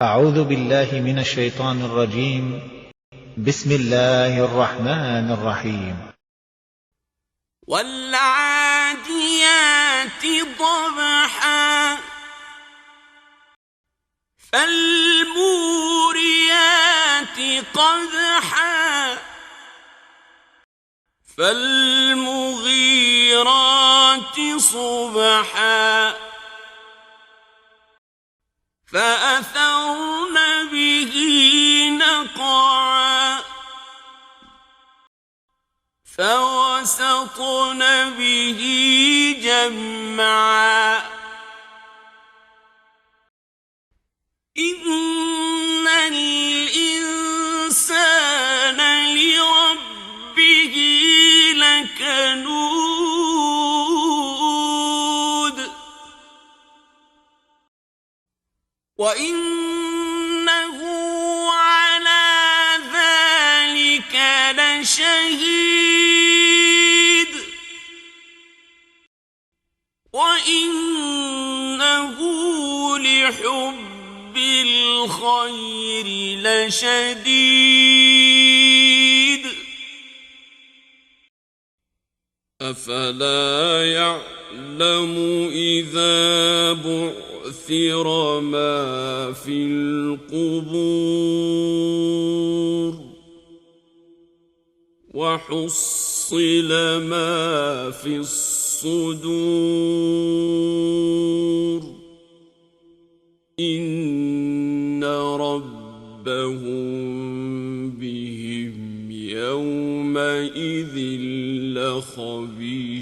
أعوذ بالله من الشيطان الرجيم. بسم الله الرحمن الرحيم. والعاديات ضبحا فالموريات قدحا فالمغيرات صبحا فأثرن به نقعا فوسطن به جمعا إن الإنسان لربه لكنود وإنه على ذلك لشهيد وإنه لحب الخير لشديد أفلا يعلم إذا بعثر ما في القبور وحصل ما في الصدور إن ربهم بهم يومئذ لخبير